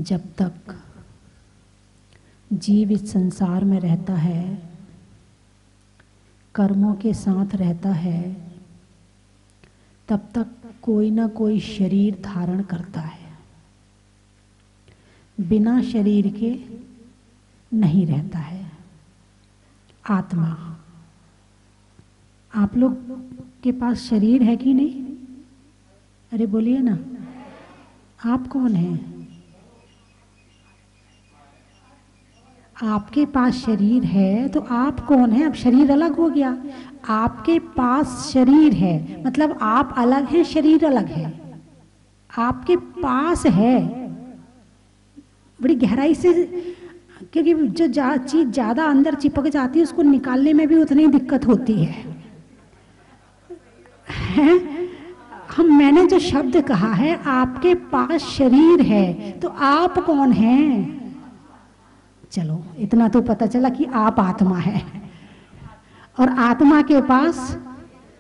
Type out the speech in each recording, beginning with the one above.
जब तक जीव इस संसार में रहता है, कर्मों के साथ रहता है, तब तक कोई ना कोई शरीर धारण करता है। बिना शरीर के नहीं रहता है। आत्मा, आप लोग के पास शरीर है कि नहीं? अरे बोलिए ना, आप कौन हैं? आपके पास शरीर है तो आप कौन है? अब शरीर अलग हो गया। आपके पास शरीर है मतलब आप अलग हैं, शरीर अलग है। आपके पास है, बड़ी गहराई से, क्योंकि जो चीज ज्यादा अंदर चिपक जाती है उसको निकालने में भी उतनी दिक्कत होती है। मैंने जो शब्द कहा है आपके पास शरीर है, तो आप कौन हैं? चलो इतना तो पता चला कि आप आत्मा है और आत्मा के पास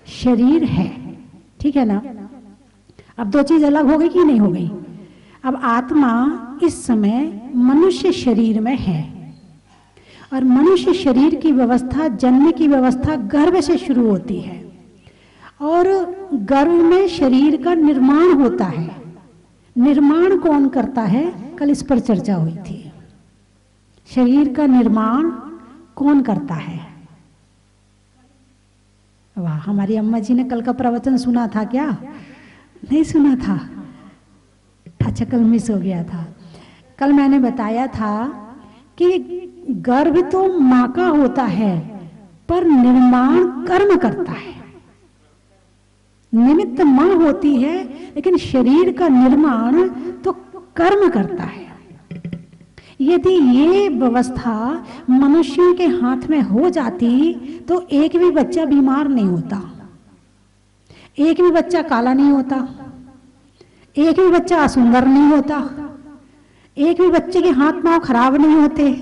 शरीर है। ठीक है ना? अब दो चीज अलग हो गई कि नहीं हो गई? अब आत्मा इस समय मनुष्य शरीर में है और मनुष्य शरीर की व्यवस्था, जन्म की व्यवस्था गर्भ से शुरू होती है और गर्भ में शरीर का निर्माण होता है। निर्माण कौन करता है? कल इस पर चर्चा हुई थी। शरीर का निर्माण कौन करता है? वाह, हमारी अम्मा जी ने कल का प्रवचन सुना था क्या? नहीं सुना था? अच्छा, कल मिस हो गया था। कल मैंने बताया था कि गर्भ तो मां का होता है पर निर्माण कर्म करता है। निमित्त मां होती है लेकिन शरीर का निर्माण तो कर्म करता है। यदि ये व्यवस्था मनुष्यों के हाथ में हो जाती तो एक भी बच्चा बीमार नहीं होता, एक भी बच्चा काला नहीं होता, एक भी बच्चा असुंदर नहीं होता, एक भी बच्चे के हाथ पांव खराब नहीं होते,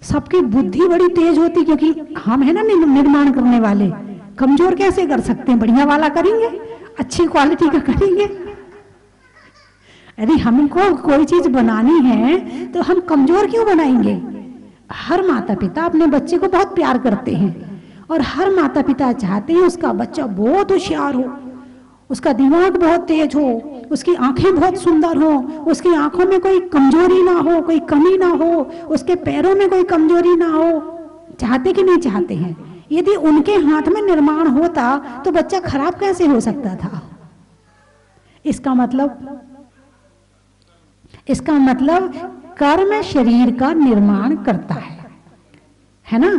सबकी बुद्धि बड़ी तेज होती, क्योंकि हम है ना निर्माण करने वाले। कमजोर कैसे कर सकते हैं? बढ़िया वाला करेंगे, अच्छी क्वालिटी का करेंगे। यदि हमको कोई चीज बनानी है तो हम कमजोर क्यों बनाएंगे? हर माता पिता अपने बच्चे को बहुत प्यार करते हैं और हर माता पिता चाहते हैं उसका बच्चा बहुत होशियार हो, उसका दिमाग बहुत तेज हो, उसकी आंखें बहुत सुंदर हो, उसकी आंखों में कोई कमजोरी ना हो, कोई कमी ना हो, उसके पैरों में कोई कमजोरी ना हो। चाहते कि नहीं चाहते हैं? यदि उनके हाथ में निर्माण होता तो बच्चा खराब कैसे हो सकता था? इसका मतलब कर्म शरीर का निर्माण करता है ना?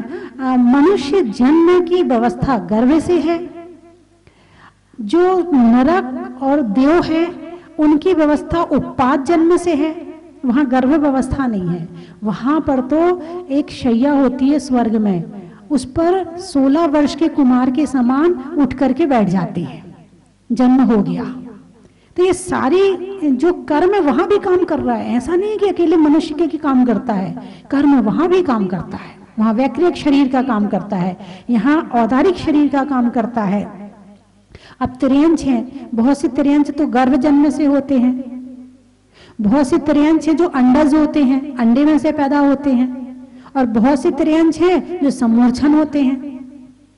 मनुष्य जन्म की व्यवस्था गर्भ से है। जो नरक और देव है उनकी व्यवस्था उत्पाद जन्म से है, वहां गर्भ व्यवस्था नहीं है। वहां पर तो एक शैया होती है स्वर्ग में, उस पर 16 वर्ष के कुमार के समान उठ करके बैठ जाती है, जन्म हो गया। तो ये सारी जो कर्म है वहां भी काम कर रहा है। ऐसा नहीं कि अकेले मनुष्य के काम करता है, कर्म वहां भी काम करता है। वहां वैक्रिक शरीर का काम करता है, यहाँ औदारिक शरीर का काम करता है। अब तिर्यंच हैं, बहुत से तिर्यंच तो गर्भ जन्म से होते हैं, बहुत से तिर्यंच हैं जो अंडज होते हैं, अंडे में से पैदा होते हैं, और बहुत से तिर्यंच हैं जो समूर्छन होते हैं।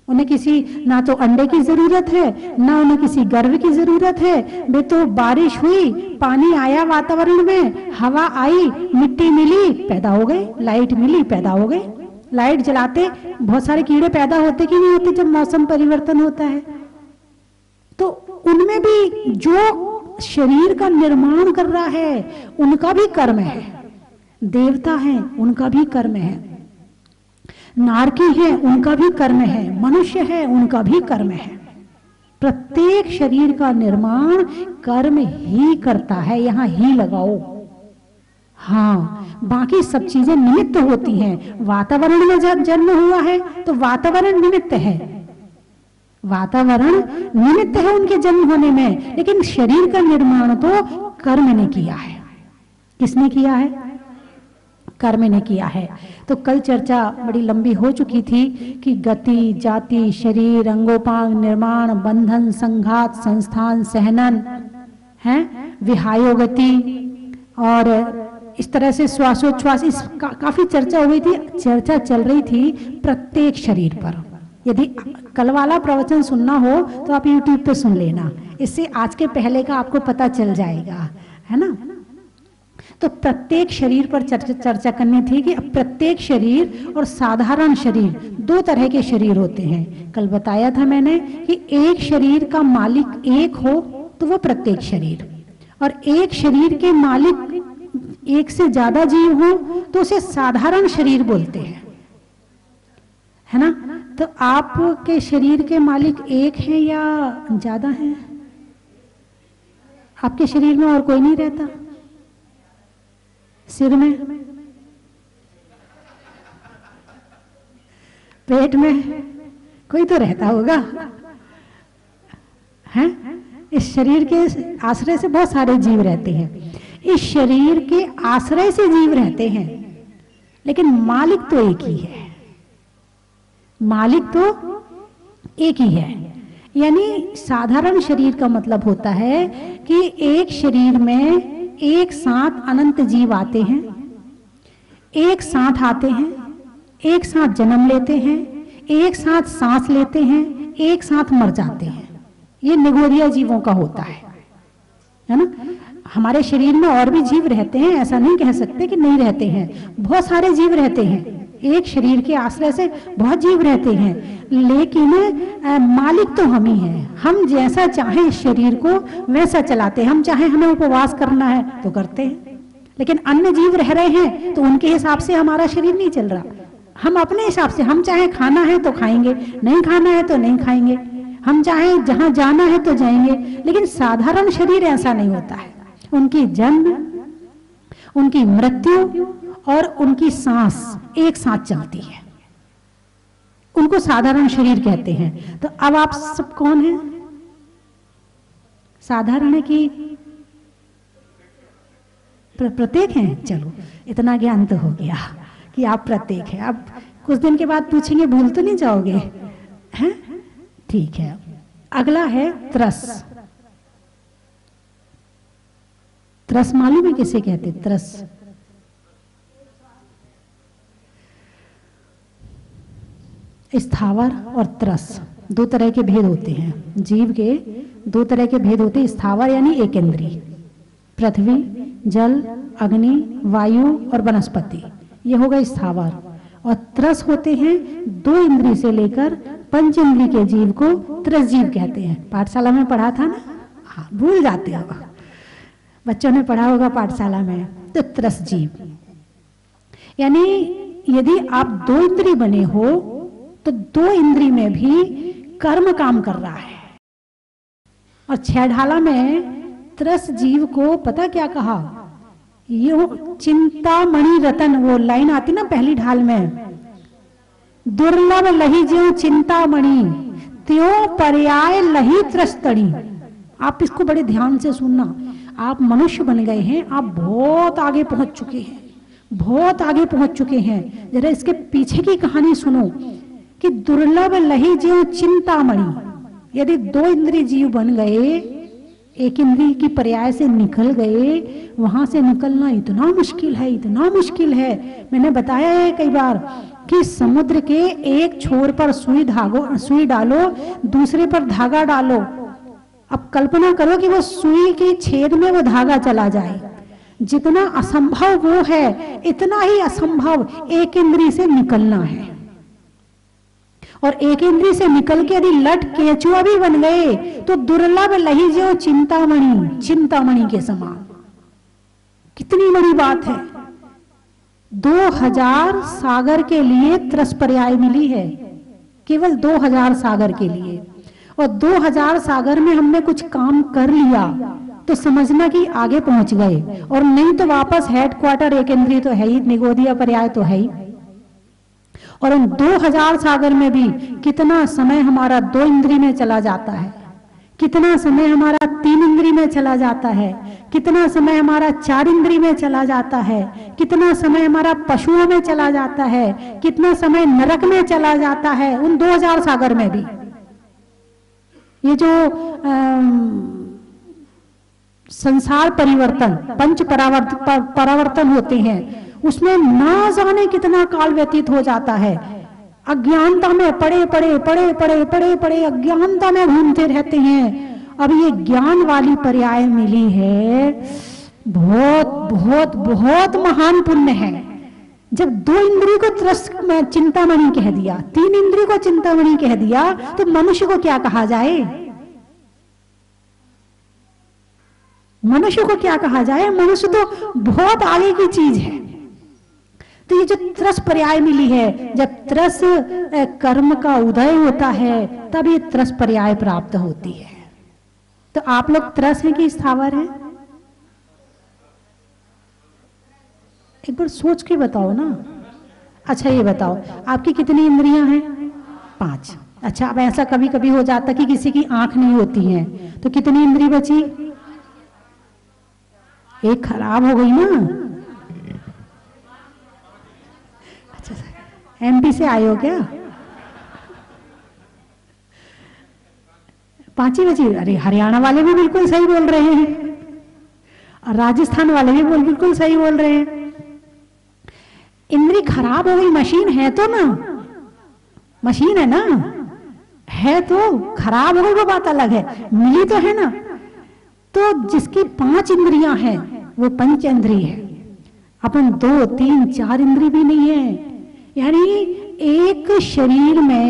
उन्हें किसी ना तो अंडे की जरूरत है ना उन्हें किसी गर्भ की जरूरत है। वे तो बारिश हुई, पानी आया वातावरण में, हवा आई, मिट्टी मिली, पैदा हो गए, लाइट मिली, पैदा हो गए। लाइट जलाते बहुत सारे कीड़े पैदा होते कि नहीं होते जब मौसम परिवर्तन होता है? तो उनमें भी जो शरीर का निर्माण कर रहा है उनका भी कर्म है। देवता है उनका भी कर्म है, नारकी है उनका भी कर्म है, मनुष्य है उनका भी कर्म है। प्रत्येक शरीर का निर्माण कर्म ही करता है, यहां ही लगाओ। हाँ, बाकी सब चीजें निमित्त होती हैं। वातावरण में जब जन्म हुआ है तो वातावरण निमित्त है, वातावरण निमित्त है उनके जन्म होने में, लेकिन शरीर का निर्माण तो कर्म ने किया है। किसने किया है? कर्म ने किया है। तो कल चर्चा बड़ी लंबी हो चुकी थी कि गति, जाति, शरीर, अंगोपांग, निर्माण, बंधन, संघात, संस्थान, सहनन है, विहायोगति और इस तरह से श्वासोच्छ्वास, इस काफी चर्चा हुई थी, चर्चा चल रही थी प्रत्येक शरीर पर। यदि कल वाला प्रवचन सुनना हो तो आप YouTube पे सुन लेना, इससे आज के पहले का आपको पता चल जाएगा, है ना। तो प्रत्येक शरीर पर चर्चा करनी थी कि प्रत्येक शरीर और साधारण शरीर दो तरह के शरीर होते हैं। कल बताया था मैंने कि एक शरीर का मालिक एक हो तो वो प्रत्येक शरीर, और एक शरीर के मालिक एक से ज्यादा जीव हो तो उसे साधारण शरीर बोलते हैं, है ना। तो आपके शरीर के मालिक एक हैं या ज्यादा हैं? आपके शरीर में और कोई नहीं रहता? सिर में, पेट में कोई तो रहता होगा, हैं? इस शरीर के आश्रय से बहुत सारे जीव रहते हैं, इस शरीर के आश्रय से जीव रहते हैं, लेकिन मालिक तो एक ही है, मालिक तो एक ही है। यानी साधारण शरीर का मतलब होता है कि एक शरीर में एक साथ अनंत जीव आते हैं, एक साथ आते हैं, एक साथ जन्म लेते हैं, एक साथ सांस लेते हैं, एक साथ मर जाते हैं। ये निगोरिया जीवों का होता है ना। हमारे शरीर में और भी जीव रहते हैं, ऐसा नहीं कह सकते कि नहीं रहते हैं, बहुत सारे जीव रहते हैं, एक शरीर के आश्रय से बहुत जीव रहते हैं, लेकिन मालिक तो हम ही हैं। हम जैसा चाहे इस शरीर को वैसा चलाते हैं, हम चाहे हमें उपवास करना है तो करते हैं, लेकिन अन्य जीव रह रहे हैं तो उनके हिसाब से हमारा शरीर नहीं चल रहा। हम अपने हिसाब से, हम चाहे खाना है तो खाएंगे, नहीं खाना है तो नहीं खाएंगे, हम चाहे जहां जाना है तो जाएंगे, लेकिन साधारण शरीर ऐसा नहीं होता है। उनकी जन्म, उनकी मृत्यु और उनकी सांस एक साथ चलती है, उनको साधारण शरीर कहते हैं। तो अब आप सब कौन हैं? साधारण है कि प्रत्येक हैं? चलो इतना ज्ञान तो हो गया कि आप प्रत्येक हैं। अब कुछ दिन के बाद पूछेंगे, भूल तो नहीं जाओगे, हैं? ठीक है। अगला है त्रस। त्रस मालूम है किसे कहते? त्रस स्थावर और त्रस दो तरह के भेद होते हैं। जीव के दो तरह के भेद होते हैं। स्थावर यानी एक इंद्रिय, पृथ्वी, जल, अग्नि, वायु और वनस्पति, ये होगा स्थावर। और त्रस होते हैं दो इंद्रिय से लेकर पंच इंद्रिय के जीव को त्रस जीव कहते हैं। पाठशाला में पढ़ा था ना? हाँ, भूल जाते हो, बच्चों ने पढ़ा होगा पाठशाला में। तो त्रस जीव यानी यदि आप दो इंद्रिय बने हो तो दो इंद्रिय में भी कर्म काम कर रहा है। और छह ढाला में त्रस जीव को पता क्या कहा? ये चिंतामणि रतन, वो लाइन आती ना पहली ढाल में, दुर्लभ लही ज्यों चिंतामणि त्यों पर्याय लही त्रस तड़ी। आप इसको बड़े ध्यान से सुनना। आप मनुष्य बन गए हैं, आप बहुत आगे पहुंच चुके हैं, बहुत आगे पहुंच चुके हैं। जरा इसके पीछे की कहानी सुनो कि दुर्लभ लही ज्यों चिंतामणि। यदि दो इंद्रिय जीव बन गए, एक इंद्रिय की पर्याय से निकल गए, वहां से निकलना इतना मुश्किल है, इतना मुश्किल है। मैंने बताया है कई बार कि समुद्र के एक छोर पर सुई डालो, दूसरे पर धागा डालो। अब कल्पना करो कि वो सुई के छेद में वो धागा चला जाए। जितना असंभव वो है, इतना ही असंभव एक इंद्रिय से निकलना है। और एक इंद्रिय से निकल के यदि लट केचुआ भी बन गए तो दुर्लभ लही जो चिंतामणि, चिंतामणि के समान। कितनी बड़ी बात है। 2000 सागर के लिए त्रस पर्याय मिली है, केवल 2000 सागर के लिए। और 2000 सागर में हमने कुछ काम कर लिया तो समझना कि आगे पहुंच गए, और नहीं तो वापस हेडक्वार्टर एक इंद्रिय तो है ही, निगोदिया पर्याय तो है ही। और उन 2000 सागर में भी कितना समय हमारा दो इंद्रिय में चला जाता है, कितना समय हमारा तीन इंद्रिय में चला जाता है, कितना समय हमारा चार इंद्रिय में चला जाता है, कितना समय हमारा पशुओं में चला जाता है, कितना समय नरक में चला जाता है उन 2000 सागर में भी। ये जो संसार परिवर्तन, पंच परावर्तन होते हैं, उसमें ना जाने कितना काल व्यतीत हो जाता है। अज्ञानता में पड़े पड़े पड़े पड़े पड़े पड़े अज्ञानता में घूमते रहते हैं। अब ये ज्ञान वाली पर्याय मिली है, बहुत बहुत बहुत महान पुण्य है। जब 2 इंद्रियों को त्रस्त चिंतामणि कह दिया, 3 इंद्रियों को चिंतामणि कह दिया, तो मनुष्य को क्या कहा जाए? मनुष्य को क्या कहा जाए? मनुष्य तो बहुत आगे की चीज है। तो ये जो त्रस पर्याय मिली है, जब त्रस कर्म का उदय होता है तब ये त्रस पर्याय प्राप्त होती है। तो आप लोग त्रस हैं कि स्थावर हैं? एक बार सोच के बताओ ना। अच्छा ये बताओ, आपकी कितनी इंद्रियां हैं? 5। अच्छा, अब ऐसा कभी कभी हो जाता कि किसी की आंख नहीं होती है, तो कितनी इंद्री बची? एक खराब हो गई ना। अच्छा, एमपी से आए हो क्या? 5 ही बची? अरे हरियाणा वाले भी बिल्कुल सही बोल रहे हैं, और राजस्थान वाले भी बिल्कुल सही बोल रहे हैं। इंद्री खराब हो गई, मशीन है तो ना, मशीन है ना, है तो खराब हो गई वो बात अलग है, मिली तो है ना। तो जिसकी 5 इंद्रियां हैं वो पंचेंद्रिय है, अपन 2, 3, 4 इंद्रिय भी नहीं है। यानी एक शरीर में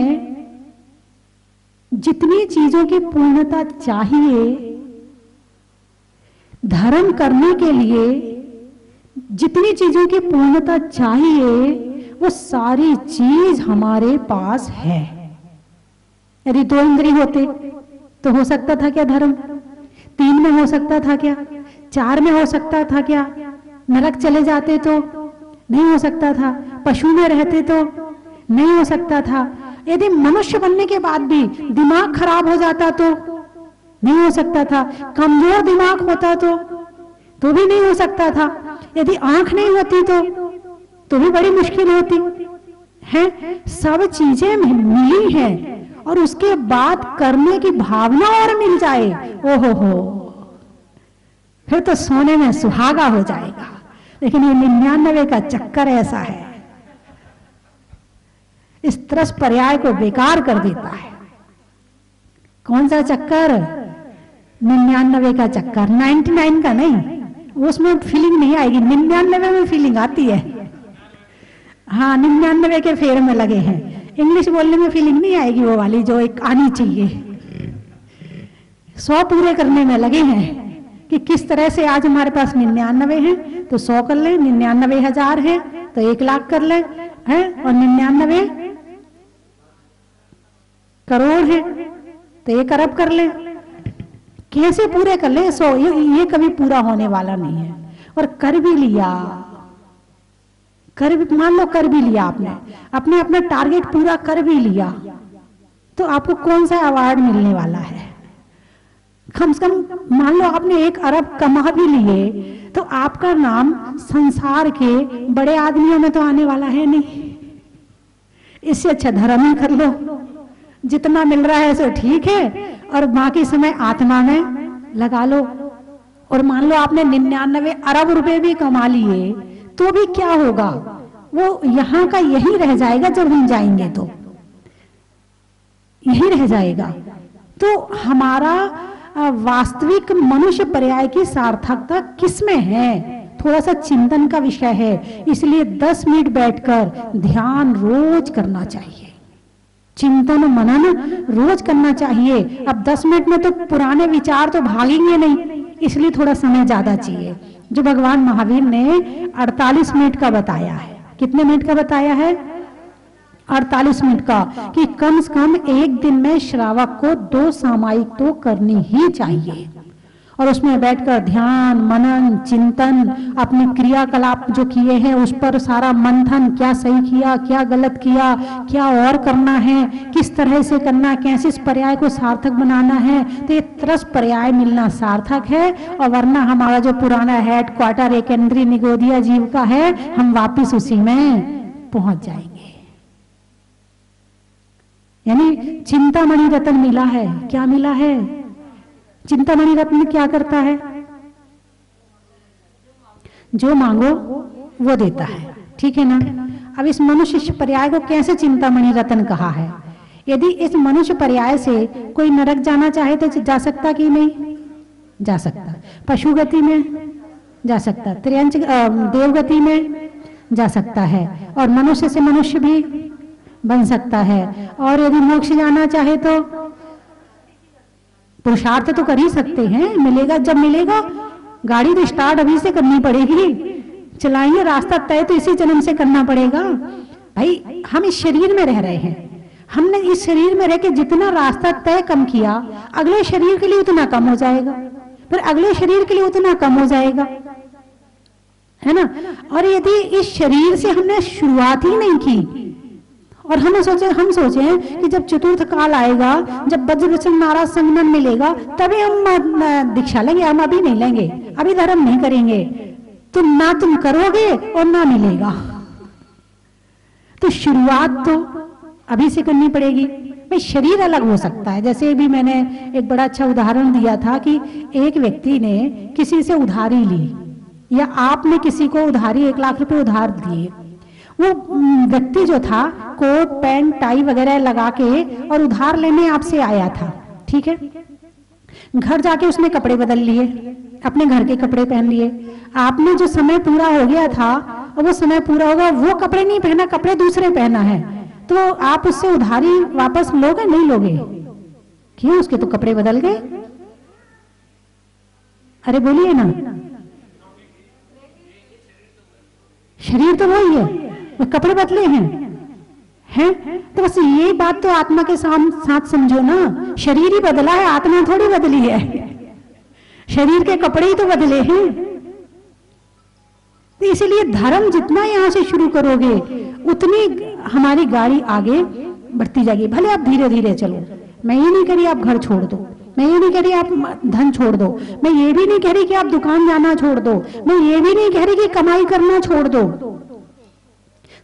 जितनी चीजों की पूर्णता चाहिए, धर्म करने के लिए जितनी चीजों की पूर्णता चाहिए, वो सारी चीज हमारे पास है। यदि 2 इंद्रिय होते तो हो सकता था क्या धर्म? 3 में हो सकता था क्या? 4 में हो सकता था क्या? नरक चले जाते तो नहीं हो सकता था? पशु में रहते तो नहीं हो सकता था? यदि मनुष्य बनने के बाद भी दिमाग खराब हो जाता तो नहीं हो सकता था? कमजोर दिमाग होता तो भी नहीं हो सकता था? यदि आंख नहीं होती तो भी बड़ी मुश्किल होती है। सब चीजें मिली हैं, और उसके बाद करने की भावना और मिल जाए, ओहो हो, फिर तो सोने में सुहागा हो जाएगा। लेकिन ये 99 का चक्कर ऐसा है, इस त्रस पर्याय को बेकार कर देता है। कौन सा चक्कर? 99 का चक्कर, 99 का नहीं, उसमें फीलिंग नहीं आएगी, 99 में फीलिंग आती है। हाँ, 99 के फेर में लगे हैं, इंग्लिश बोलने में फीलिंग नहीं आएगी, वो वाली जो एक आनी चाहिए। 100 पूरे करने में लगे हैं कि किस तरह से आज हमारे पास 99 है तो 100 कर लें, 99,000 है तो 1 लाख कर लें, है, और 99 करोड़ है तो 1 अरब कर लें। कैसे पूरे कर ले 100? ये कभी पूरा होने वाला नहीं है। और कर भी लिया, मान लो कर भी लिया आपने, अपना टारगेट पूरा कर भी लिया, तो आपको कौन सा अवार्ड मिलने वाला है? कम से कम मान लो आपने 1 अरब कमा भी लिए, तो आपका नाम संसार के बड़े आदमियों में तो आने वाला है नहीं। इससे अच्छा धर्म ही कर लो, जितना मिल रहा है सो ठीक है, और बाकी समय आत्मा में लगा लो। और मान लो आपने 99 अरब रुपए भी कमा लिए, तो भी क्या होगा? वो यहां का यही रह जाएगा, जब हम जाएंगे तो यही रह जाएगा। तो हमारा वास्तविक मनुष्य पर्याय की सार्थकता किसमें है? थोड़ा सा चिंतन का विषय है, इसलिए 10 मिनट बैठकर ध्यान रोज करना चाहिए, चिंतन मनन रोज करना चाहिए। अब 10 मिनट में तो पुराने विचार तो भागेंगे नहीं, इसलिए थोड़ा समय ज्यादा चाहिए। जो भगवान महावीर ने 48 मिनट का बताया है, कितने मिनट का बताया है? 48 मिनट का, कि कम से कम एक दिन में श्रावक को 2 सामायिक तो करनी ही चाहिए, और उसमें बैठकर ध्यान मनन चिंतन, अपने क्रियाकलाप जो किए हैं उस पर सारा मंथन, क्या सही किया, क्या गलत किया, क्या और करना है, किस तरह से करना, कैसे इस पर्याय को सार्थक बनाना है। तो ये त्रस पर्याय मिलना सार्थक है, और वरना हमारा जो पुराना हेड क्वार्टर एक इंद्रिय निगोदिया जीव का है, हम वापिस उसी में पहुंच जाएंगे। यानी चिंतामणि रत्न मिला है। क्या मिला है? चिंतामणि रत्न क्या करता है? जो मांगो वो देता है, ठीक है ना। अब इस मनुष्य पर्याय को कैसे चिंतामणि रतन कहा है? यदि इस मनुष्य पर्याय से कोई नरक जाना चाहे तो जा सकता कि नहीं जा सकता, पशु गति में जा सकता, त्रियंच देवगति में जा सकता है, और मनुष्य से मनुष्य भी बन सकता है। और यदि मोक्ष जाना चाहे तो पुरुषार्थ तो कर ही सकते हैं, मिलेगा जब मिलेगा। गाड़ी तो स्टार्ट अभी से करनी पड़ेगी, चलाएंगे, रास्ता तय तो इसी जन्म से करना पड़ेगा भाई। हम इस शरीर में रह रहे हैं, हमने इस शरीर में रह के जितना रास्ता तय कम किया, अगले शरीर के लिए उतना कम हो जाएगा, फिर अगले शरीर के लिए उतना कम हो जाएगा, है ना। और यदि इस शरीर से हमने शुरुआत ही नहीं की और हम सोचे कि जब चतुर्थ काल आएगा, जब वज्रवचन नाराज संगमन मिलेगा तभी हम दीक्षा लेंगे, हम अभी नहीं लेंगे, अभी धर्म नहीं करेंगे, तो ना तुम करोगे और ना मिलेगा। तो शुरुआत तो अभी से करनी पड़ेगी भाई। शरीर अलग हो सकता है, जैसे भी मैंने एक बड़ा अच्छा उदाहरण दिया था कि एक व्यक्ति ने किसी से उधारी ली, या आपने किसी को उधारी 1 लाख रुपए उधार दिए। वो व्यक्ति जो था कोट पैंट टाई वगैरह लगा के और उधार लेने आपसे आया था, ठीक है। घर जाके उसने कपड़े बदल लिए, अपने घर के कपड़े पहन लिए। आपने जो समय पूरा हो गया था और वो समय पूरा होगा, वो कपड़े नहीं पहना, कपड़े दूसरे पहना है, तो आप उससे उधारी वापस लोगे नहीं लोगे? क्यों? उसके तो कपड़े बदल गए। अरे बोलिए ना, शरीर तो वही है, कपड़े बदले हैं। तो बस ये बात तो आत्मा के साथ समझो ना, शरीर ही बदला है, आत्मा थोड़ी बदली है। शरीर के कपड़े ही तो बदले हैं। तो इसलिए धर्म जितना यहां से शुरू करोगे उतनी हमारी गाड़ी आगे बढ़ती जाएगी। भले आप धीरे धीरे चलो, मैं ये नहीं कह रही आप घर छोड़ दो, मैं ये नहीं कह रही आप धन छोड़ दो, मैं ये भी नहीं कह रही कि आप दुकान जाना छोड़ दो, मैं ये भी नहीं कह रही कि कमाई करना छोड़ दो।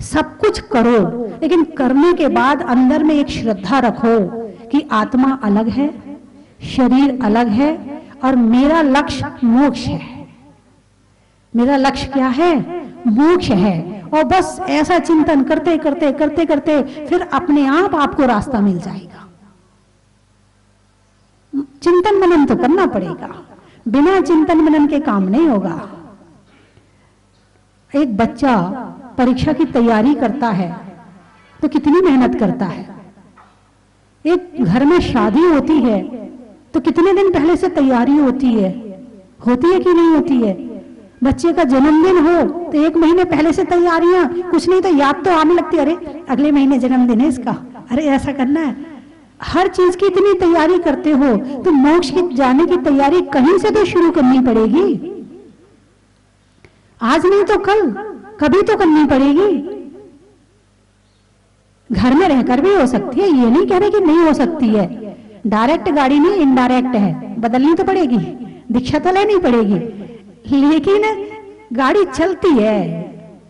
सब कुछ करो, लेकिन करने के बाद अंदर में एक श्रद्धा रखो कि आत्मा अलग है, शरीर अलग है, और मेरा लक्ष्य मोक्ष है। मेरा लक्ष्य क्या है? मोक्ष है। और बस ऐसा चिंतन करते करते करते करते फिर अपने आप आपको रास्ता मिल जाएगा। चिंतन मनन तो करना पड़ेगा, बिना चिंतन मनन के काम नहीं होगा। एक बच्चा परीक्षा की तैयारी करता है तो कितनी मेहनत करता है। एक घर में शादी होती है तो कितने दिन पहले से तैयारी होती है कि नहीं होती है? बच्चे का जन्मदिन हो तो 1 महीने पहले से तैयारियां, कुछ नहीं तो याद तो आने लगती, अरे अगले महीने जन्मदिन है इसका, अरे ऐसा करना है। हर चीज की इतनी तैयारी करते हो तो मोक्ष की जाने की तैयारी कहीं से तो शुरू करनी पड़ेगी। आज नहीं तो कल, कभी तो करनी पड़ेगी। घर में रहकर भी हो सकती है, ये नहीं कह रहे कि नहीं हो सकती है। डायरेक्ट गाड़ी नहीं, इनडायरेक्ट है, बदलनी तो पड़ेगी, दीक्षा तो लेनी पड़ेगी, लेकिन गाड़ी चलती है।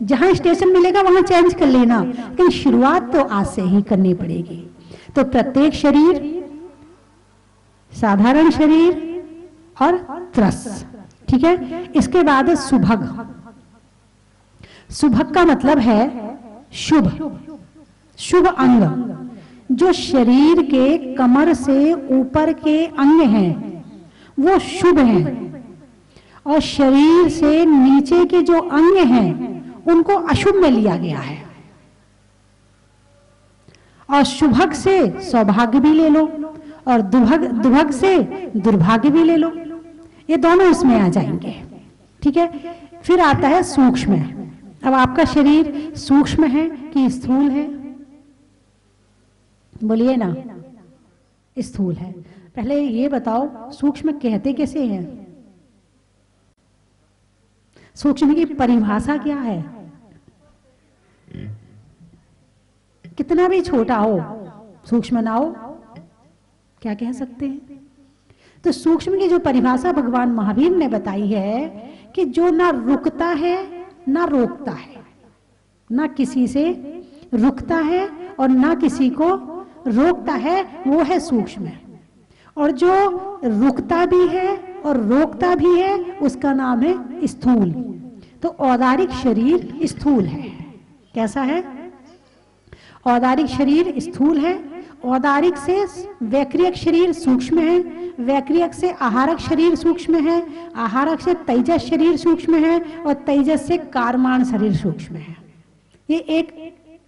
जहां स्टेशन मिलेगा वहां चेंज कर लेना, लेकिन शुरुआत तो आज से ही करनी पड़ेगी। तो प्रत्येक शरीर, साधारण शरीर और त्रस, ठीक है। इसके बाद सुभग। सुभग का मतलब है शुभ, शुभ अंग। जो शरीर के कमर से ऊपर के अंग हैं वो शुभ हैं, और शरीर से नीचे के जो अंग हैं उनको अशुभ में लिया गया है। और शुभग से सौभाग्य भी ले लो और दुभग से दुर्भाग्य भी ले लो, ये दोनों इसमें आ जाएंगे, ठीक है। फिर आता है सूक्ष्म। अब आपका शरीर सूक्ष्म है कि स्थूल है? बोलिए ना, स्थूल है। पहले ये बताओ सूक्ष्म कहते कैसे हैं? सूक्ष्म की परिभाषा क्या है? कितना भी छोटा हो, सूक्ष्म ना हो, क्या कह सकते हैं? तो सूक्ष्म की जो परिभाषा भगवान महावीर ने बताई है कि जो ना रुकता है ना रोकता है, ना किसी से रुकता है और ना किसी को रोकता है, वो है सूक्ष्म। और जो रुकता भी है और रोकता भी है उसका नाम है स्थूल। तो औदारिक शरीर स्थूल है। कैसा है? औदारिक शरीर स्थूल है। औदारिक से वैक्रियक शरीर सूक्ष्म है, वैक्रियक से आहारक शरीर सूक्ष्म है, आहारक से तेजस शरीर सूक्ष्म है, और तेजस से कारमान शरीर सूक्ष्म है। ये एक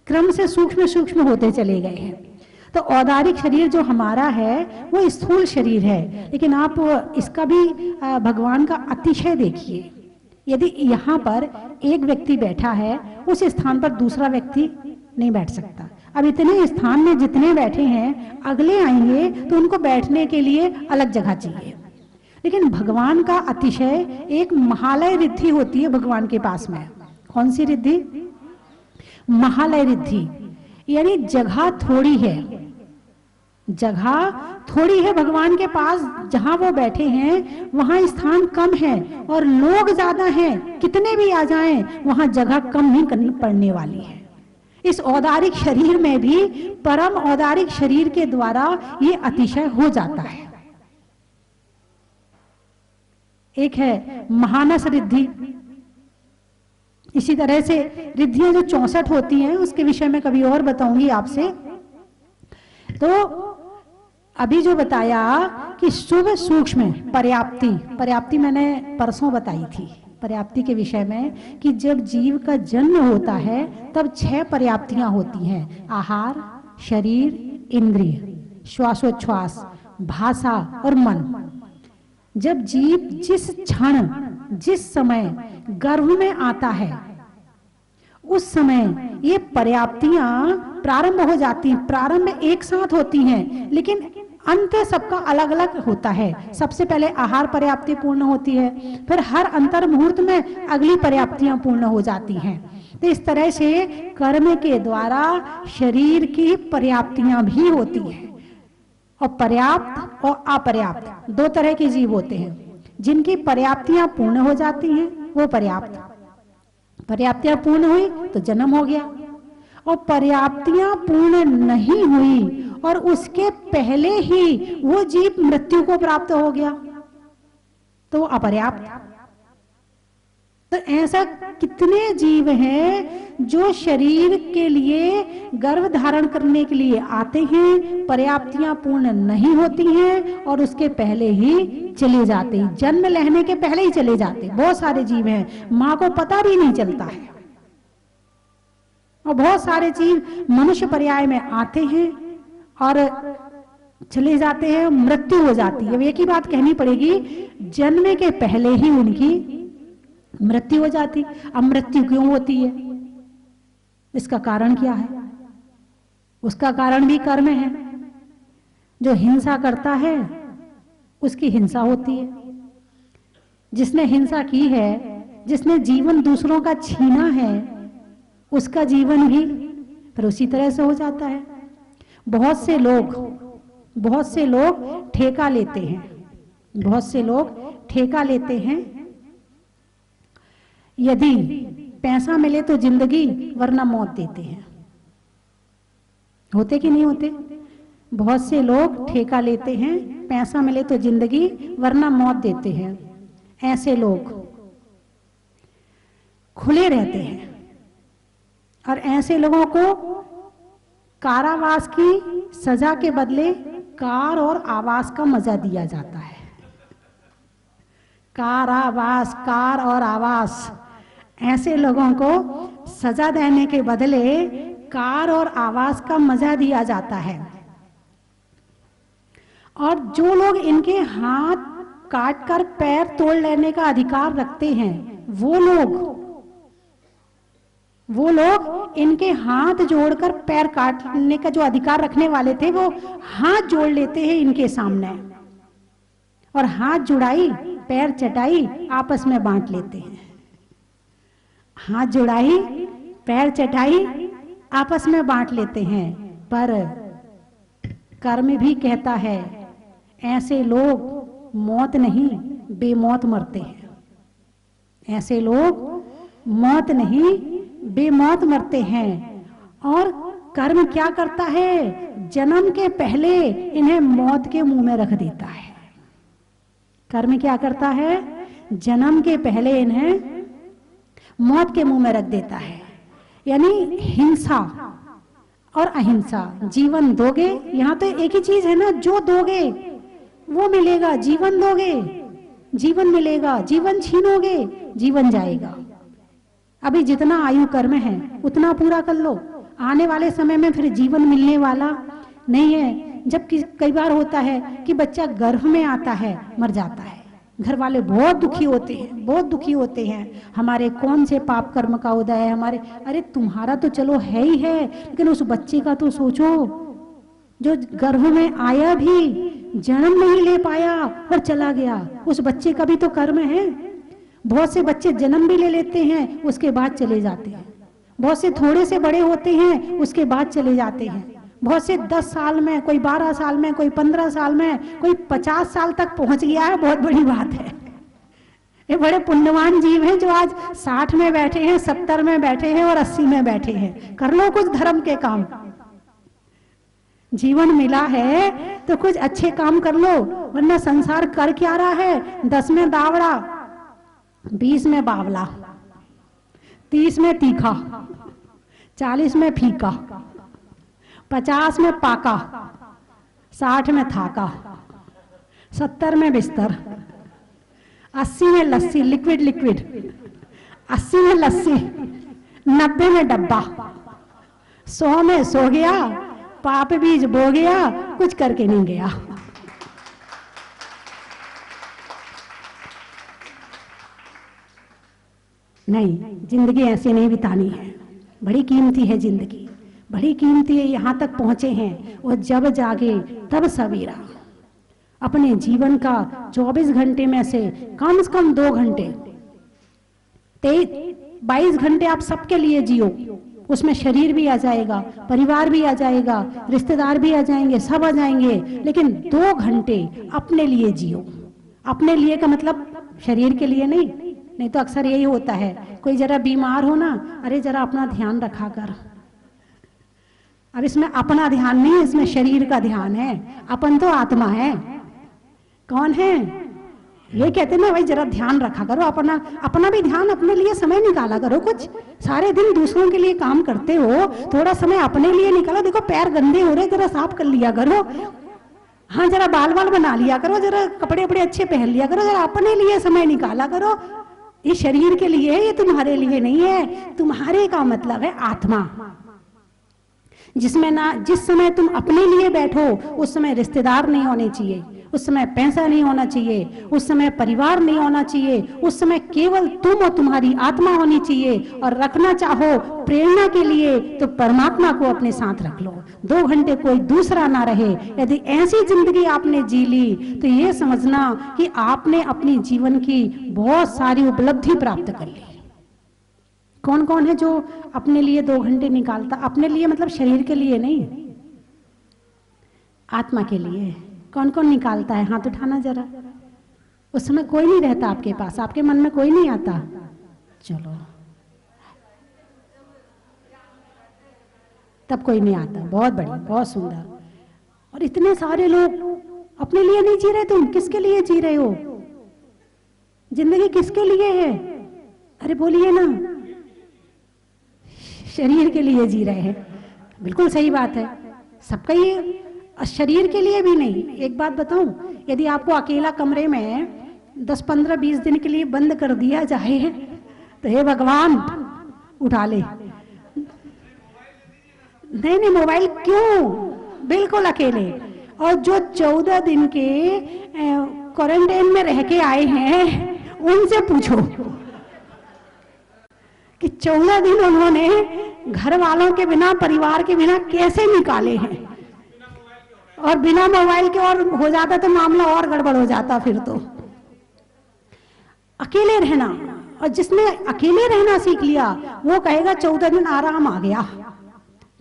क्रम से सूक्ष्म सूक्ष्म होते चले गए हैं। तो औदारिक शरीर जो हमारा है वो स्थूल शरीर है, लेकिन आप इसका भी भगवान का अतिशय देखिए। यदि यहाँ पर एक व्यक्ति बैठा है, उस स्थान पर दूसरा व्यक्ति नहीं बैठ सकता। अब इतने स्थान में जितने बैठे हैं, अगले आएंगे तो उनको बैठने के लिए अलग जगह चाहिए। लेकिन भगवान का अतिशय, एक महालय रिद्धि होती है भगवान के पास में। कौन सी रिद्धि? महालय रिद्धि, यानी जगह थोड़ी है, जगह थोड़ी है भगवान के पास। जहां वो बैठे हैं वहां स्थान कम है और लोग ज्यादा हैं, कितने भी आ जाएं वहां जगह कम नहीं करनी पड़ने वाली है। इस औदारिक शरीर में भी परम औदारिक शरीर के द्वारा ये अतिशय हो जाता है। एक है महानस रिद्धि। इसी तरह से रिद्धियां जो 64 होती हैं उसके विषय में कभी और बताऊंगी आपसे। तो अभी जो बताया कि शुभ सूक्ष्म पर्याप्ति, पर्याप्ति मैंने परसों बताई थी पर्याप्ति के विषय में, कि जब जीव का जन्म होता है तब 6 पर्याप्तियां होती हैं: आहार, शरीर, इंद्रिय, श्वासोच्छ्वास, भाषा और मन। जब जीव जिस क्षण जिस समय गर्भ में आता है उस समय ये पर्याप्तियां प्रारंभ हो जाती हैं। प्रारंभ में एक साथ होती हैं, लेकिन अंत सबका अलग अलग होता है। सबसे पहले आहार पर्याप्ति पूर्ण होती है, फिर हर अंतर मुहूर्त में अगली पर्याप्तियां पूर्ण हो जाती हैं। तो इस तरह से कर्म के द्वारा शरीर की पर्याप्तियां भी होती हैं। और पर्याप्त और अपर्याप्त 2 तरह के जीव होते हैं। जिनकी पर्याप्तियां पूर्ण हो जाती हैं वो पर्याप्त, पर्याप्तियां पूर्ण हुई तो जन्म हो गया, और पर्याप्तियां पूर्ण नहीं हुई और उसके पहले ही वो जीव मृत्यु को प्राप्त हो गया तो अपर्याप्त। तो ऐसा कितने जीव हैं जो शरीर के लिए गर्भ धारण करने के लिए आते हैं, पर्याप्तियां पूर्ण नहीं होती हैं और उसके पहले ही चले जाते हैं, जन्म लेने के पहले ही चले जाते हैं। बहुत सारे जीव हैं मां को पता भी नहीं चलता है, और बहुत सारे जीव मनुष्य पर्याय में आते हैं और चले जाते हैं, मृत्यु हो जाती है। अब एक ही बात कहनी पड़ेगी, जन्म के पहले ही उनकी मृत्यु हो जाती। अब मृत्यु क्यों होती है? इसका कारण क्या है? उसका कारण भी कर्म है। जो हिंसा करता है उसकी हिंसा होती है। जिसने हिंसा की है, जिसने जीवन दूसरों का छीना है, उसका जीवन भी फिर उसी तरह से हो जाता है। बहुत से लोग ठेका लेते हैं, बहुत से लोग ठेका लेते हैं। यदि पैसा मिले तो जिंदगी, वरना मौत देते हैं। होते कि नहीं होते? बहुत से लोग ठेका लेते हैं, पैसा मिले तो जिंदगी वरना मौत देते हैं। ऐसे लोग खुले रहते हैं और ऐसे लोगों को कारावास की सजा के बदले कार और आवास का मजा दिया जाता है। कारावास, कार और आवास, ऐसे लोगों को सजा देने के बदले कार और आवास का मजा दिया जाता है। और जो लोग इनके हाथ काटकर पैर तोड़ लेने का अधिकार रखते हैं, वो लोग इनके हाथ जोड़कर पैर काटने का जो अधिकार रखने वाले थे, वो हाथ जोड़ लेते हैं इनके सामने, और हाथ जुड़ाई पैर चटाई आपस में बांट लेते हैं। हाथ जुड़ाई पैर चटाई आपस में बांट लेते हैं। पर कर्म भी कहता है ऐसे लोग मौत नहीं बेमौत मरते हैं। ऐसे लोग मौत नहीं बेमौत मरते हैं। और कर्म क्या करता है? जन्म के पहले इन्हें मौत के मुंह में रख देता है। कर्म क्या करता है? जन्म के पहले इन्हें मौत के मुंह में रख देता है। यानी हिंसा और अहिंसा, जीवन दोगे, यहाँ तो एक ही चीज है ना, जो दोगे वो मिलेगा, जीवन दोगे जीवन मिलेगा, जीवन छीनोगे जीवन जाएगा। अभी जितना आयु कर्म है उतना पूरा कर लो, आने वाले समय में फिर जीवन मिलने वाला नहीं है। जब कई बार होता है कि बच्चा गर्भ में आता है मर जाता है, घर वाले बहुत दुखी होते हैं, बहुत दुखी होते हैं, हमारे कौन से पाप कर्म का उदय है हमारे। अरे तुम्हारा तो चलो है ही है, लेकिन उस बच्चे का तो सोचो जो गर्भ में आया भी, जन्म नहीं ले पाया और चला गया, उस बच्चे का भी तो कर्म है। बहुत से बच्चे जन्म भी ले लेते हैं उसके बाद चले जाते हैं, बहुत से थोड़े से बड़े होते हैं उसके बाद चले जाते हैं, बहुत से 10 साल में, कोई 12 साल में, कोई 15 साल में, कोई 50 साल तक पहुंच गया है, बहुत बड़ी बात है। ये बड़े पुण्यवान जीव हैं जो आज 60 में बैठे हैं, 70 में बैठे हैं और 80 में बैठे हैं। कर लो कुछ धर्म के काम, जीवन मिला है तो कुछ अच्छे काम कर लो, वरना संसार कर क्या रहा है, 10 में दावड़ा, 20 में बावला, 30 में तीखा, 40 में फीका, 50 में पाका, 60 में थाका, 70 में बिस्तर, 80 में लस्सी, लिक्विड लिक्विड, 80 में लस्सी, 90 में डब्बा, 100 में सो गया, पाप बीज बो गया, कुछ करके नहीं गया। नहीं, जिंदगी ऐसे नहीं बितानी है, बड़ी कीमती है जिंदगी, बड़ी कीमती है। यहाँ तक पहुंचे हैं और जब जागे तब सवेरा। अपने जीवन का 24 घंटे में से कम 2 घंटे, 22 घंटे आप सबके लिए जियो, उसमें शरीर भी आ जाएगा, परिवार भी आ जाएगा, रिश्तेदार भी आ जाएंगे, सब आ जाएंगे, लेकिन 2 घंटे अपने लिए जियो। अपने लिए का मतलब शरीर के लिए नहीं, नहीं तो अक्सर यही होता है, कोई जरा बीमार हो ना, अरे जरा अपना ध्यान रखा कर। अब इसमें अपना ध्यान नहीं है, इसमें शरीर का ध्यान है। अपन तो आत्मा है, कौन है? ये कहते ना भाई जरा ध्यान रखा करो, अपना अपना भी ध्यान, अपने लिए समय निकाला करो। कुछ सारे दिन दूसरों के लिए काम करते हो, थोड़ा समय अपने लिए निकालो। देखो पैर गंदे हो रहे, जरा साफ कर लिया करो। हाँ, जरा बाल बना लिया करो, जरा कपड़े वपड़े अच्छे पहन लिया करो, जरा अपने लिए समय निकाला करो। ये शरीर के लिए है, ये तुम्हारे लिए नहीं है। तुम्हारे का मतलब है आत्मा, जिसमें ना जिस समय तुम अपने लिए बैठो उस समय रिश्तेदार नहीं होने चाहिए, उस समय पैसा नहीं होना चाहिए, उस समय परिवार नहीं होना चाहिए, उस समय केवल तुम और तुम्हारी आत्मा होनी चाहिए। और रखना चाहो प्रेरणा के लिए तो परमात्मा को अपने साथ रख लो, 2 घंटे कोई दूसरा ना रहे। यदि ऐसी जिंदगी आपने जी ली तो ये समझना कि आपने अपनी जीवन की बहुत सारी उपलब्धि प्राप्त कर ली। कौन कौन है जो अपने लिए 2 घंटे निकालता? अपने लिए मतलब शरीर के लिए नहीं, आत्मा के लिए कौन कौन निकालता है? हाथ उठाना जरा। उस समय कोई नहीं रहता आपके पास, आपके मन में कोई नहीं आता। चलो, तब कोई नहीं आता। बहुत बढ़िया, बहुत सुंदर। और इतने सारे लोग अपने लिए नहीं जी रहे, तुम किसके लिए जी रहे हो? जिंदगी किसके लिए है? अरे बोलिए ना, शरीर के लिए जी रहे हैं। बिल्कुल सही बात है, सबका ये शरीर के लिए भी नहीं। एक बात बताऊं, यदि आपको अकेला कमरे में 10, 15, 20 दिन के लिए बंद कर दिया जाए तो हे भगवान उठा ले। नहीं नहीं, मोबाइल क्यों? बिल्कुल अकेले। और जो 14 दिन के क्वारंटाइन में रह के आए हैं उनसे पूछो कि 14 दिन उन्होंने घर वालों के बिना, परिवार के बिना कैसे निकाले हैं। और बिना मोबाइल के और हो जाता तो मामला और गड़बड़ हो जाता। फिर तो अकेले रहना, और जिसने अकेले रहना सीख लिया वो कहेगा 14 दिन आराम आ गया।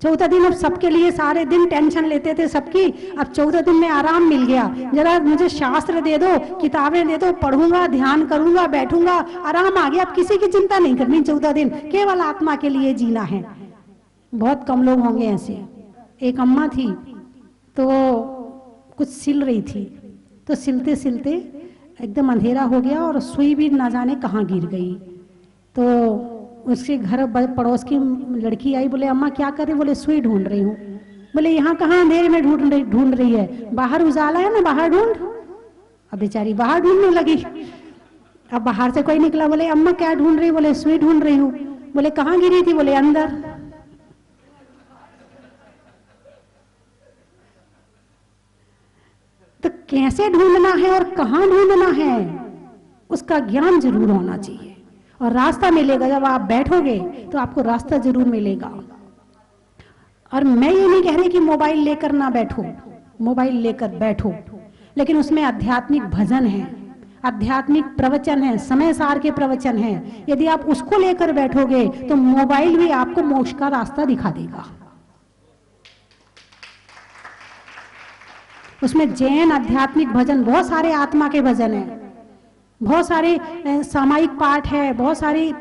14 दिन अब सबके लिए, सारे दिन टेंशन लेते थे सबकी, अब 14 दिन में आराम मिल गया। जरा मुझे शास्त्र दे दो, किताबें दे दो, पढ़ूंगा, ध्यान करूंगा, बैठूंगा, आराम आ गया। अब किसी की चिंता नहीं करनी, 14 दिन केवल आत्मा के लिए जीना है। बहुत कम लोग होंगे ऐसे। एक अम्मा थी तो कुछ सिल रही थी, तो सिलते सिलते एकदम अंधेरा हो गया और सुई भी ना जाने कहाँ गिर गई। तो उसके घर पड़ोस की लड़की आई, बोले अम्मा क्या कर रही? बोले सुई ढूंढ रही हूँ। बोले यहाँ कहाँ अंधेरे में ढूंढ रही है? बाहर उजाला है ना, बाहर ढूंढ। अब बेचारी बाहर ढूंढने लगी। अब बाहर से कोई निकला, बोले अम्मा क्या ढूंढ रही? बोले सुई ढूंढ रही हूँ। बोले कहाँ गिरी थी? बोले अंदर। तो कैसे ढूंढना है और कहाँ ढूंढना है उसका ज्ञान जरूर होना चाहिए, और रास्ता मिलेगा। जब आप बैठोगे तो आपको रास्ता जरूर मिलेगा। और मैं ये नहीं कह रही कि मोबाइल लेकर ना बैठो, मोबाइल लेकर बैठो, लेकिन उसमें आध्यात्मिक भजन है, आध्यात्मिक प्रवचन है, समय सार के प्रवचन है। यदि आप उसको लेकर बैठोगे तो मोबाइल भी आपको मोक्ष का रास्ता दिखा देगा। उसमें जैन आध्यात्मिक भजन, बहुत सारे आत्मा के भजन हैं, बहुत सारे सामायिक पाठ है, बहुत सारी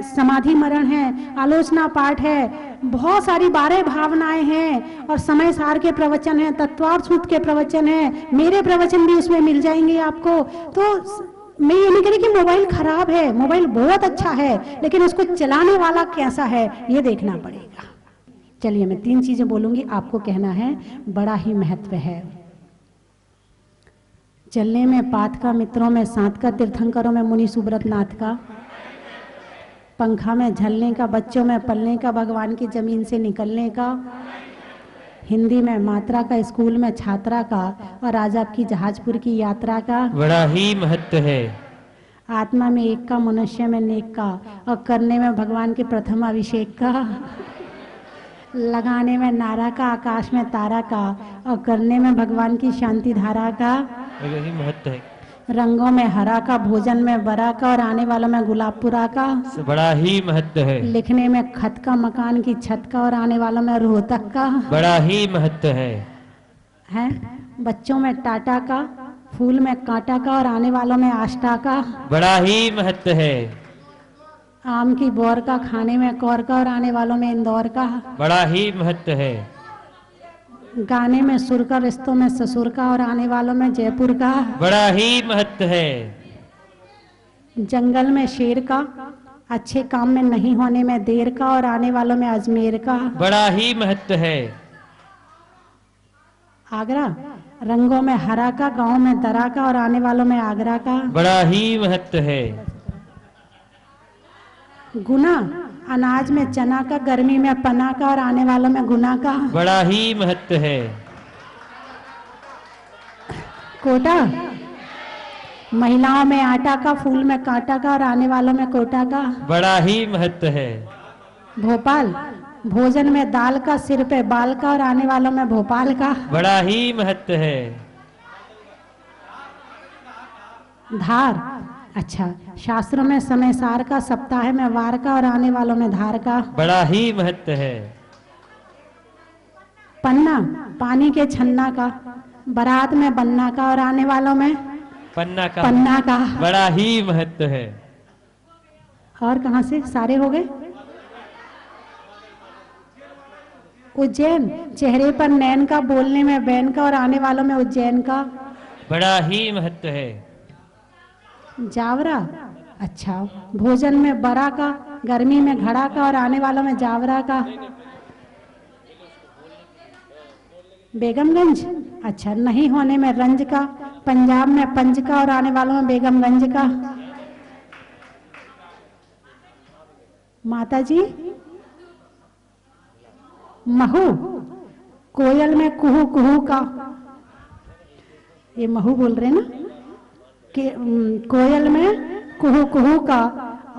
समाधि मरण है, आलोचना पाठ है, बहुत सारी 12 भावनाएं हैं, और समय सार के प्रवचन हैं, तत्वार्थ सूत्र के प्रवचन हैं, मेरे प्रवचन भी उसमें मिल जाएंगे आपको। तो मैं ये नहीं कह रही कि मोबाइल खराब है, मोबाइल बहुत अच्छा है, लेकिन उसको चलाने वाला कैसा है ये देखना पड़ेगा। चलिए मैं 3 चीजें बोलूंगी, आपको कहना है, बड़ा ही महत्व है। चलने में पात का, मित्रों में साथ का, तीर्थंकरों में मुनि सुब्रत नाथ का, पंखा में झलने का, बच्चों में पलने का, भगवान की जमीन से निकलने का, हिंदी में मात्रा का, स्कूल में छात्रा का, और आज आपकी जहाजपुर की यात्रा का बड़ा ही महत्व है। आत्मा में एक का, मनुष्य में नेक का, और करने में भगवान के प्रथम अभिषेक का, लगाने में नारा का, आकाश में तारा का, और करने में भगवान की शांति धारा का यही महत्व है। रंगों में हरा का, भोजन में बरा का, और आने वालों में गुलाबपुरा का बड़ा ही महत्व है। लिखने में खत का, मकान की छत का, और आने वालों में रोहतक का बड़ा ही महत्व है। बच्चों में टाटा का, फूल में कांटा का, और आने वालों में आष्टा का बड़ा ही महत्व है। आम की बोर का, खाने में कौर का, और आने वालों में इंदौर का बड़ा ही महत्व है। गाने में सुर का, रिश्तों में ससुर का, और आने वालों में जयपुर का बड़ा ही महत्व है। जंगल में शेर का, अच्छे काम में नहीं होने में देर का, और आने वालों में अजमेर का बड़ा ही महत्व है। आगरा रंगों में हरा का, गांव में दरा का, और आने वालों में आगरा का बड़ा ही महत्व है। गुना अनाज में चना का, गर्मी में पना का, और आने वालों में गुना का बड़ा ही महत्व है। कोटा महिलाओं में आटा का, फूल में कांटा का, और आने वालों में कोटा का बड़ा ही महत्व है। भोपाल भोजन में दाल का, सिर पे बाल का, और आने वालों में भोपाल का बड़ा ही महत्व है। धार अच्छा, शास्त्रों में समय सार का, सप्ताह में वार का, और आने वालों में धार का बड़ा ही महत्व है। पन्ना पानी के छन्ना का, बारात में बन्ना का, और आने वालों में पन्ना का बड़ा ही महत्व है। और कहां से सारे हो गए? उज्जैन चेहरे पर नैन का, बोलने में बैन का, और आने वालों में उज्जैन का बड़ा ही महत्व है। जावरा अच्छा, भोजन में बरा का, गर्मी में घड़ा का, और आने वालों में जावरा का बेगमगंज अच्छा, नहीं होने में रंज का, पंजाब में पंज का, और आने वालों में बेगमगंज का माता जी महू कोयल में कुहू कुहू का, ये महू बोल रहे ना कि कोयल में कुहू कुहू का,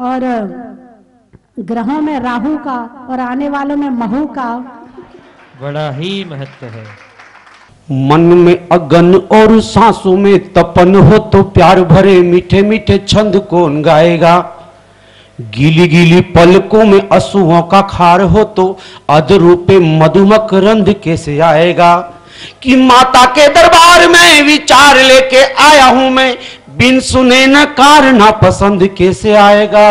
और ग्रहों में राहु का, और आने वालों में महू का बड़ा ही महत्व है। मन में अगन और सांसों में तपन हो तो प्यार भरे मीठे मीठे छंद कौन गाएगा। गीली गीली पलकों में आंसुओं का खार हो तो अधरू पे मधुमकरंद कैसे आएगा। कि माता के दरबार में विचार लेके आया हूं मैं, बिन सुने न कार ना पसंद कैसे आएगा।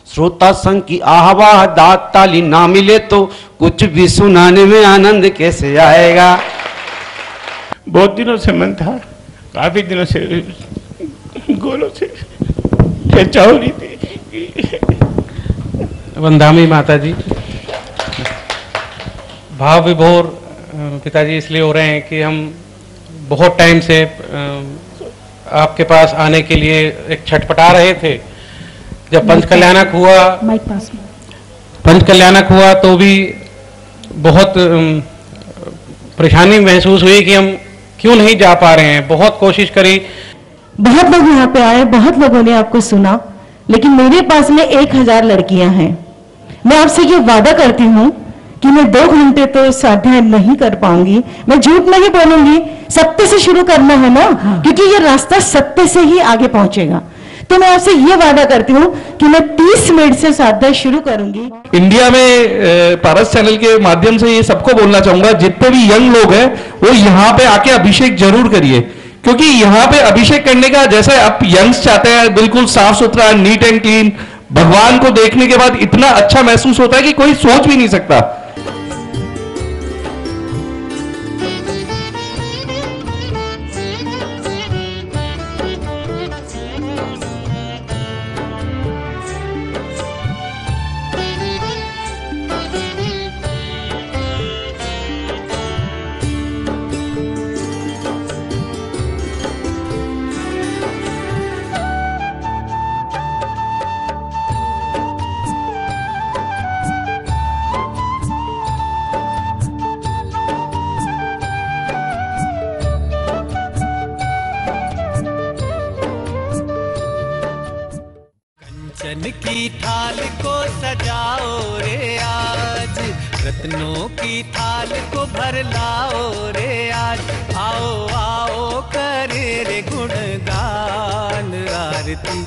श्रोता संग की आवाज दात ताली ना मिले तो कुछ भी सुनाने में आनंद कैसे आएगा। बहुत दिनों से मन था, काफी दिनों से गोलों से चर्चा हो रही थी वंदामी माता जी। भाव विभोर पिताजी इसलिए हो रहे हैं कि हम बहुत टाइम से आपके पास आने के लिए एक छटपटा रहे थे। जब पंच कल्याणक हुआ, पंच कल्याणक हुआ तो भी बहुत परेशानी महसूस हुई कि हम क्यों नहीं जा पा रहे हैं। बहुत कोशिश करी, बहुत लोग यहाँ पे आए, बहुत लोगों ने आपको सुना, लेकिन मेरे पास में 1000 लड़कियां हैं। मैं आपसे ये वादा करती हूँ कि मैं 2 घंटे तो स्वाध्याय नहीं कर पाऊंगी। मैं झूठ नहीं बोलूंगी, सत्य से शुरू करना है ना, क्योंकि ये रास्ता सत्य से ही आगे पहुंचेगा। तो मैं आपसे ये वादा करती हूँ कि मैं 30 मिनट से स्वाध्याय शुरू करूंगी। इंडिया में पारस चैनल के माध्यम से ये सबको बोलना चाहूंगा, जितने भी यंग लोग हैं वो यहाँ पे आके अभिषेक जरूर करिए, क्योंकि यहाँ पे अभिषेक करने का, जैसे आप यंग्स चाहते हैं बिल्कुल साफ सुथरा, नीट एंड क्लीन, भगवान को देखने के बाद इतना अच्छा महसूस होता है कि कोई सोच भी नहीं सकता। कंचन की थाल को सजाओ रे आज, रत्नों की थाल को भर लाओ रे आज। आओ आओ करे रे गुणगान आरती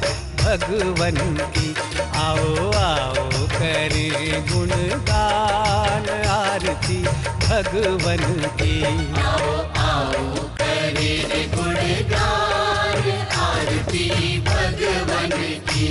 भगवन की, आओ आओ करे गुणगान आरती भगवन की। आओ आओ करे रे गुणगान आरती भगवन की।